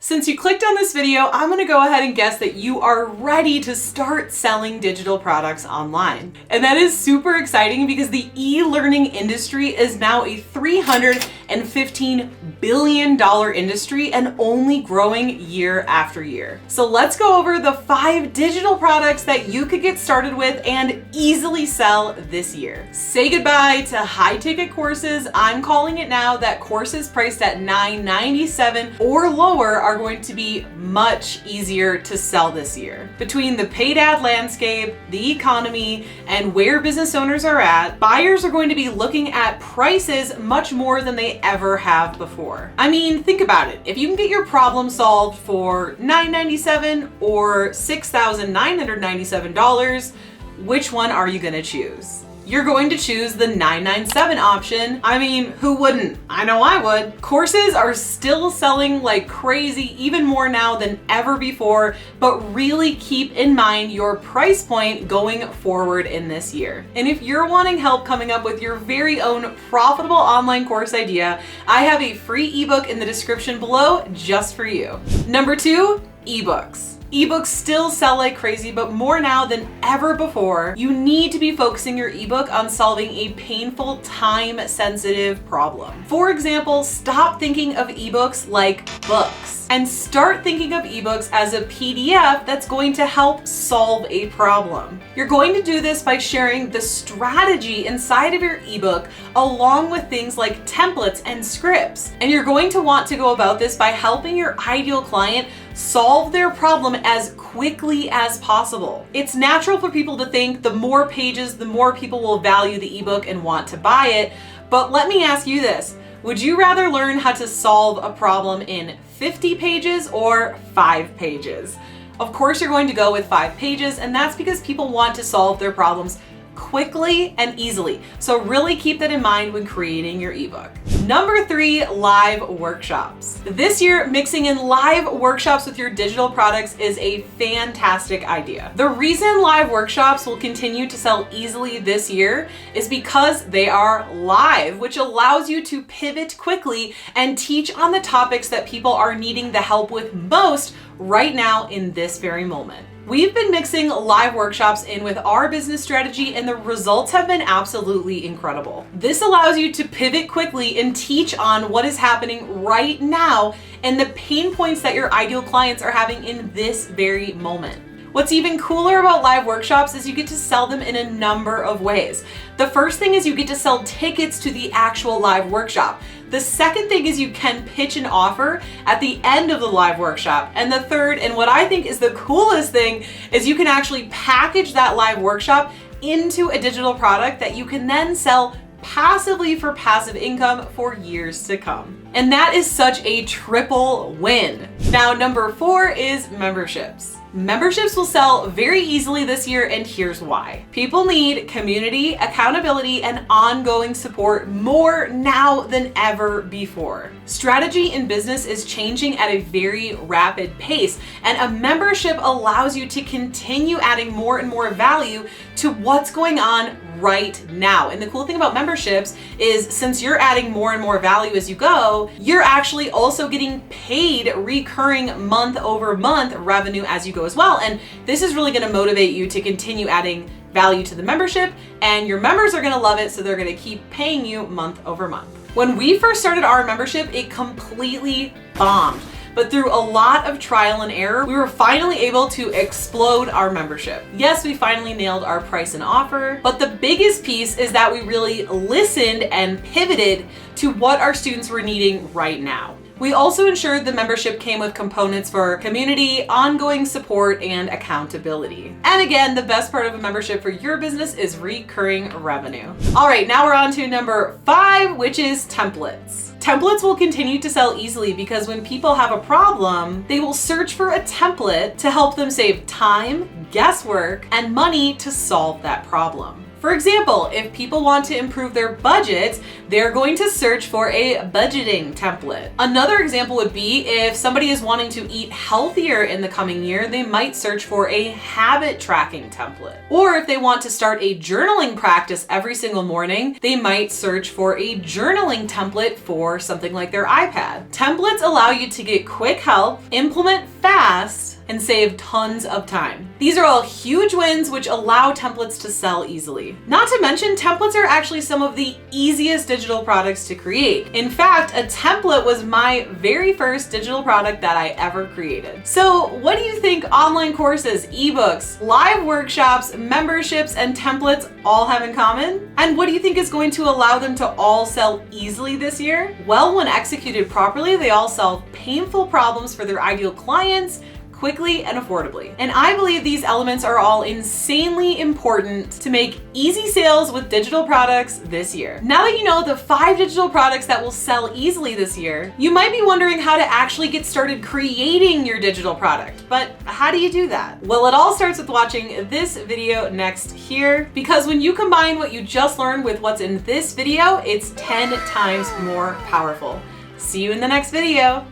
Since you clicked on this video, I'm gonna go ahead and guess that you are ready to start selling digital products online. And that is super exciting because the e-learning industry is now a $315 billion industry and only growing year after year. So let's go over the 5 digital products that you could get started with and easily sell this year. Say goodbye to high ticket courses. I'm calling it now that courses priced at $9.97 or lower are going to be much easier to sell this year. Between the paid ad landscape, the economy, and where business owners are at, buyers are going to be looking at prices much more than they ever have before. I mean, think about it. If you can get your problem solved for $9.97 or $6,997, which one are you gonna choose? You're going to choose the $9.97 option. I mean, who wouldn't? I know I would. Courses are still selling like crazy, even more now than ever before, but really keep in mind your price point going forward in this year. And if you're wanting help coming up with your very own profitable online course idea, I have a free ebook in the description below just for you. Number 2, ebooks. Ebooks still sell like crazy, but more now than ever before, you need to be focusing your ebook on solving a painful, time-sensitive problem. For example, stop thinking of ebooks like books and start thinking of ebooks as a PDF that's going to help solve a problem. You're going to do this by sharing the strategy inside of your ebook along with things like templates and scripts. And you're going to want to go about this by helping your ideal client solve their problem as quickly as possible. It's natural for people to think the more pages, the more people will value the ebook and want to buy it. But let me ask you this. Would you rather learn how to solve a problem in 50 pages or 5 pages? Of course, you're going to go with 5 pages, and that's because people want to solve their problems quickly and easily. So really keep that in mind when creating your ebook. Number 3, live workshops. This year, mixing in live workshops with your digital products is a fantastic idea. The reason live workshops will continue to sell easily this year is because they are live, which allows you to pivot quickly and teach on the topics that people are needing the help with most right now in this very moment. We've been mixing live workshops in with our business strategy and the results have been absolutely incredible. This allows you to pivot quickly and teach on what is happening right now and the pain points that your ideal clients are having in this very moment. What's even cooler about live workshops is you get to sell them in a number of ways. The first thing is you get to sell tickets to the actual live workshop. The second thing is you can pitch an offer at the end of the live workshop. And the third, and what I think is the coolest thing, is you can actually package that live workshop into a digital product that you can then sell passively for passive income for years to come. And that is such a triple win. Now, number 4 is memberships. Memberships will sell very easily this year, and here's why. People need community, accountability, and ongoing support more now than ever before. Strategy in business is changing at a very rapid pace, and a membership allows you to continue adding more and more value to what's going on right now. And the cool thing about memberships is since you're adding more and more value as you go, you're actually also getting paid recurring month over month revenue as you go as well. And this is really going to motivate you to continue adding value to the membership, and your members are going to love it, so they're going to keep paying you month over month. When we first started our membership, it completely bombed. But through a lot of trial and error, we were finally able to explode our membership. Yes, we finally nailed our price and offer, but the biggest piece is that we really listened and pivoted to what our students were needing right now. We also ensured the membership came with components for community, ongoing support, and accountability. And again, the best part of a membership for your business is recurring revenue. All right, now we're on to number 5, which is templates. Templates will continue to sell easily because when people have a problem, they will search for a template to help them save time, guesswork, and money to solve that problem. For example, if people want to improve their budget, they're going to search for a budgeting template. Another example would be if somebody is wanting to eat healthier in the coming year, they might search for a habit tracking template. Or if they want to start a journaling practice every single morning, they might search for a journaling template for something like their iPad. Templates allow you to get quick help, implement fast, and save tons of time. These are all huge wins which allow templates to sell easily. Not to mention, templates are actually some of the easiest digital products to create. In fact, a template was my very first digital product that I ever created. So what do you think online courses, ebooks, live workshops, memberships, and templates all have in common? And what do you think is going to allow them to all sell easily this year? Well, when executed properly, they all solve painful problems for their ideal clients, quickly and affordably. And I believe these elements are all insanely important to make easy sales with digital products this year. Now that you know the 5 digital products that will sell easily this year, you might be wondering how to actually get started creating your digital product. But how do you do that? Well, it all starts with watching this video next here, because when you combine what you just learned with what's in this video, it's 10 times more powerful. See you in the next video.